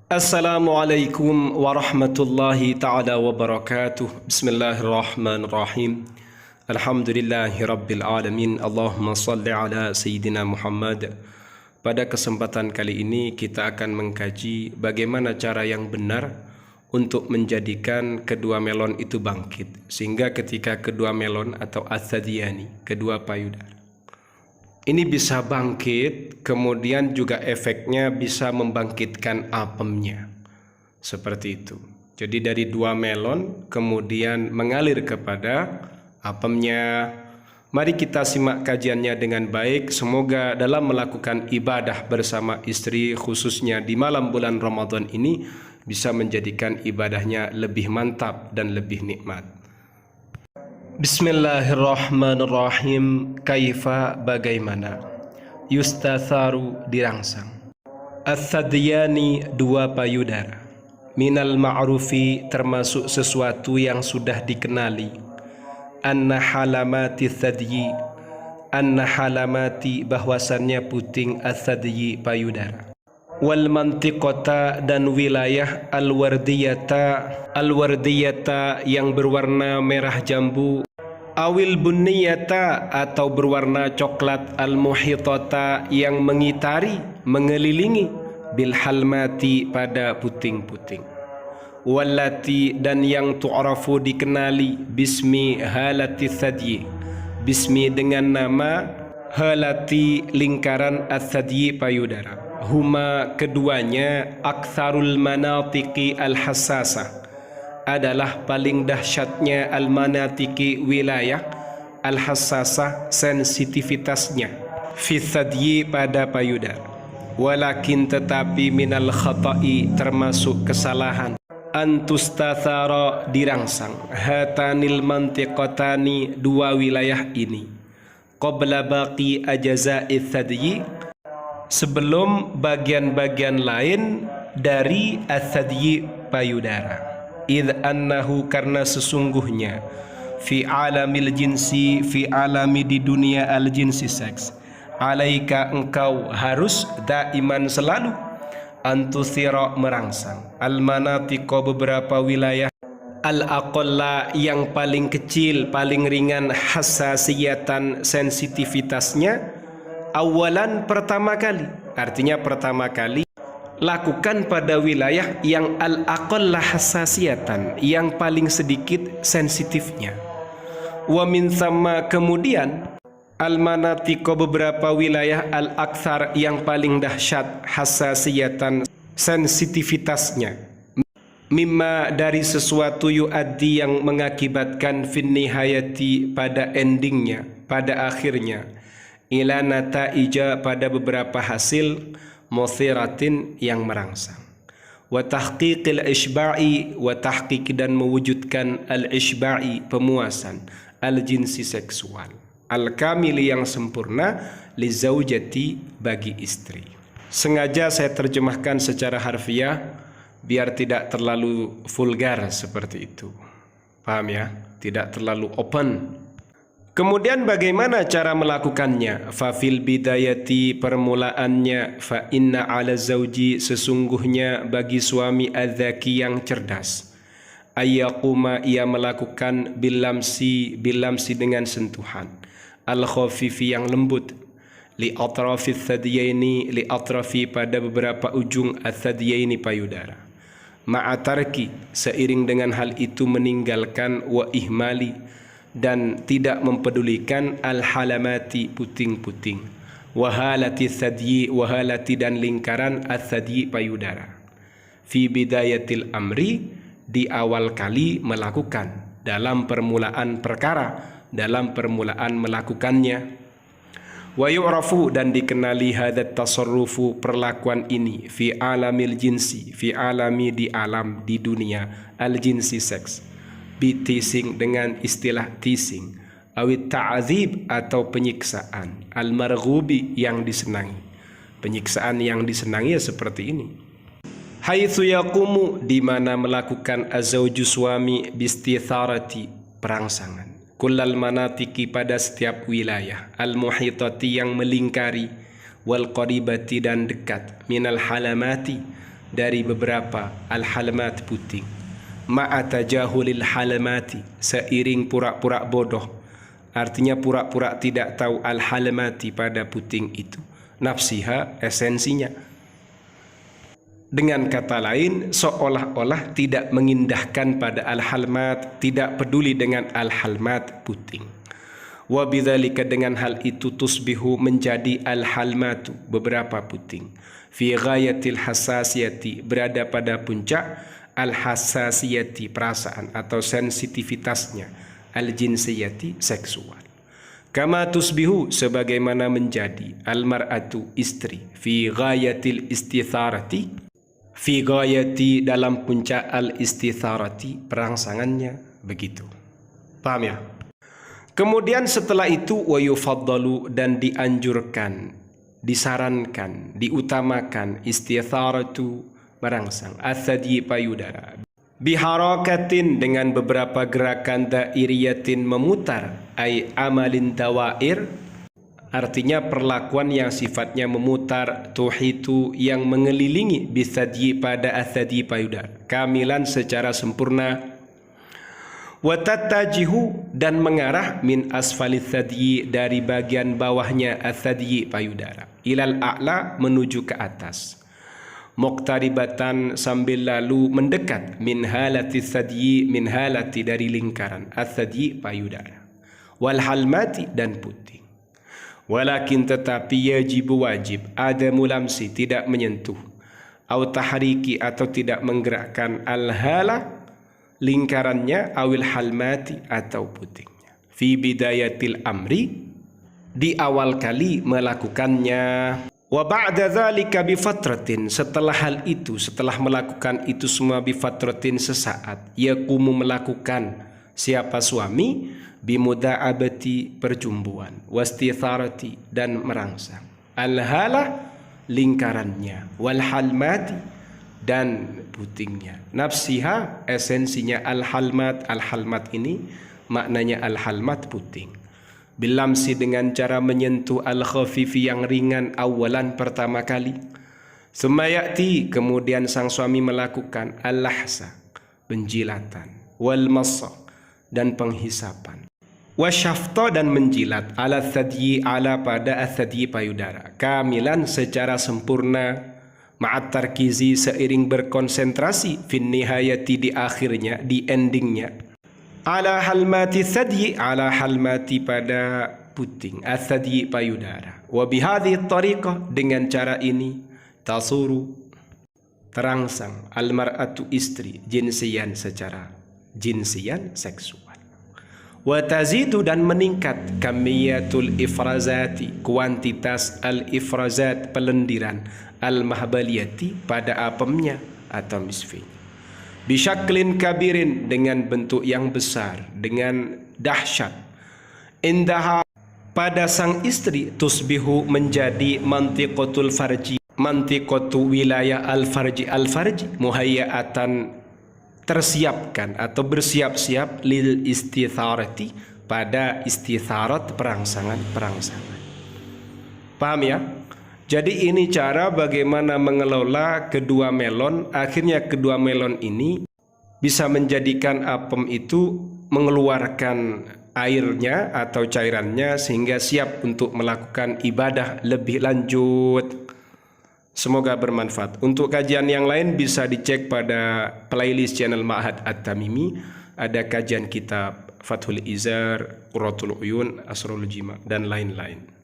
Assalamualaikum warahmatullahi ta'ala wabarakatuh. Bismillahirrahmanirrahim. Alhamdulillahi rabbil alamin. Allahumma salli ala Sayyidina Muhammad. Pada kesempatan kali ini kita akan mengkaji bagaimana cara yang benar untuk menjadikan kedua melon itu bangkit, sehingga ketika kedua melon atau athadiyani, kedua payudara ini bisa bangkit, kemudian juga efeknya bisa membangkitkan apemnya. Seperti itu. Jadi dari dua melon kemudian mengalir kepada apemnya. Mari kita simak kajiannya dengan baik. Semoga dalam melakukan ibadah bersama istri, khususnya di malam bulan Ramadan ini, bisa menjadikan ibadahnya lebih mantap dan lebih nikmat. Bismillahirrahmanirrahim. Kaifa, bagaimana? Yustatharu, dirangsang. Athadiyani, dua payudara. Minal ma'rufi, termasuk sesuatu yang sudah dikenali. Anna halamati thadyi, anna halamati, bahwasannya puting athadyi payudara. Wal mantiqata, dan wilayah al-wardiyata yang berwarna merah jambu, awil bunniyata atau berwarna coklat, al-muhitata yang mengitari, mengelilingi, bil halmati pada puting-puting, wallati dan yang tu'rafu dikenali, bismi halati thadyi, bismi dengan nama halati lingkaran athadyi payudara. Huma keduanya aktsarul manatiki al-hassasah, adalah paling dahsyatnya al-manatiki wilayah al-hassasah sensitivitasnya, fi thadyi pada payudara. Walakin tetapi minal khata'i termasuk kesalahan, antustathara dirangsang, hatanil mantiqatani dua wilayah ini, qabla baqi ajza'i thadyi sebelum bagian-bagian lain dari athadyi payudara. Idh annahu karena sesungguhnya fi alamil jinsi, fi alami di dunia al jinsi seks, alaika engkau harus daiman selalu antuthira merangsang al manatiqa beberapa wilayah al aqalla yang paling kecil, paling ringan, hassasiyatan sensitivitasnya, awalan pertama kali, artinya pertama kali lakukan pada wilayah yang al-aqalla hassasiyatan, yang paling sedikit sensitifnya. Wa min thamma kemudian al-manatiqa beberapa wilayah al-aktsar yang paling dahsyat hassasiyatan sensitivitasnya, mimma dari sesuatu yuaddi yang mengakibatkan fin nihayati pada endingnya, pada akhirnya, ila nataija pada beberapa hasil, muthiratin yang merangsang, wa tahqiqil ishba'i, wa tahqiq dan mewujudkan al ishba'i pemuasan, al jinsi seksual, al kamili yang sempurna, li zaujati bagi istri. Sengaja saya terjemahkan secara harfiah biar tidak terlalu vulgar seperti itu. Paham ya? Tidak terlalu open. Kemudian bagaimana cara melakukannya? Fa fil bidayati permulaannya, fa inna ala zauji sesungguhnya bagi suami adzaki yang cerdas, ayyaquma ia melakukan bilamsi dengan sentuhan, al khafifi yang lembut, li atrafi thadyaini, li atrafi pada beberapa ujung athadyaini payudara, ma'atarki seiring dengan hal itu meninggalkan, wa ihmali dan tidak mempedulikan, al-halamati puting-puting, wahalati thadyi, wahalati dan lingkaran athadyi payudara, fi bidayatil amri di awal kali melakukan, dalam permulaan perkara, dalam permulaan melakukannya. Wa yu'rafu dan dikenali hadat tasarrufu perlakuan ini, fi alamil jinsi, fi alami di alam di dunia al jinsi seks, bi teasing dengan istilah teasing, awit ta'adzib atau penyiksaan, al marghubi yang disenangi. Penyiksaan yang disenangi ya seperti ini. Haitsu yaqumu di mana melakukan azauju suami bistitharati perangsangan, kullal manatiki pada setiap wilayah, al muhitati yang melingkari, wal qaribati dan dekat, minal halamati dari beberapa al-halmat puting. Ma'atajahulil halamati, seiring pura-pura bodoh, artinya pura-pura tidak tahu al-halamati pada puting itu, nafsiha esensinya. Dengan kata lain, seolah-olah tidak mengindahkan pada al-halmat, tidak peduli dengan al-halmat puting. Wa bidzalika, dengan hal itu, tusbihu menjadi al-halmatu beberapa puting, fi ghayatil hassasiyati, berada pada puncak al-hassasiyati perasaan atau sensitivitasnya, al-jinsiyati seksual. Kama tusbihu, sebagaimana menjadi al-mar'atu istri, fi ghayatil istitharati, fi ghayati dalam puncak al-istitharati perangsangannya, begitu. Paham ya? Kemudian setelah itu wa yufaddalu, dan dianjurkan, disarankan, diutamakan istitharatu merangsang, athadi payudara, biharakatin dengan beberapa gerakan, dairiyatin memutar, ay amalin dawair, artinya perlakuan yang sifatnya memutar, tuhitu yang mengelilingi, bisadyi pada athadi payudara, kamilan secara sempurna, watatajihu dan mengarah, min asfalis thadyi dari bagian bawahnya athadyi payudara, ilal a'la menuju ke atas, muqtaribatan sambil lalu mendekat, min halati thadyi, min halati dari lingkaran, athadyi payudara, wal halmati dan puting. Walakin tetapi yajibu wajib, ada mulamsi tidak menyentuh, au tahriki atau tidak menggerakkan, al hala lingkarannya, awil halmati atau putingnya, fi bidayatil amri di awal kali melakukannya, wa ba'da dzalika bi fatratin, setelah hal itu, setelah melakukan itu semua, bi fatratin sesaat, yaqumu melakukan siapa suami, bi muda'abati perjumbuhan, wastitharati dan merangsang, al hala lingkarannya, wal halmati dan putingnya, nafsiha esensinya al-halmat. Al-halmat ini maknanya al-halmat puting, bilamsi dengan cara menyentuh, al-khafifi yang ringan, awalan pertama kali, sumayati kemudian sang suami melakukan, al-lahsa penjilatan, wal massa dan penghisapan, wasyafta dan menjilat, ala thadyi ala pada athadyi payudara, kamilan secara sempurna, ma'at tarkizi seiring berkonsentrasi, fin nihayati di akhirnya, di endingnya, ala halmati thadyi ala halmati pada puting, athadyi payudara, wa bihadhi tariqah dengan cara ini, tasuru terangsang, almar'atu istri, jinsian secara jinsian seksual, wa tazidu dan meningkat, kamiyatul ifrazati kuantitas al-ifrazat pelendiran, al-mahbaliyati pada apemnya atau misfinya, bisyaklin kabirin dengan bentuk yang besar, dengan dahsyat, indaha pada sang istri, tusbihu menjadi mantiqatul farji, mantiqatu wilayah al-farji, al-farji muhayyatan tersiapkan atau bersiap-siap, lil istitharati pada istitharat perangsangan. Paham ya? Jadi ini cara bagaimana mengelola kedua melon. Akhirnya kedua melon ini bisa menjadikan apem itu mengeluarkan airnya atau cairannya sehingga siap untuk melakukan ibadah lebih lanjut. Semoga bermanfaat. Untuk kajian yang lain bisa dicek pada playlist channel Ma'had At-Tamimi. Ada kajian kitab Fathul Izar, Qurratul Uyun, Asrul Jima dan lain-lain.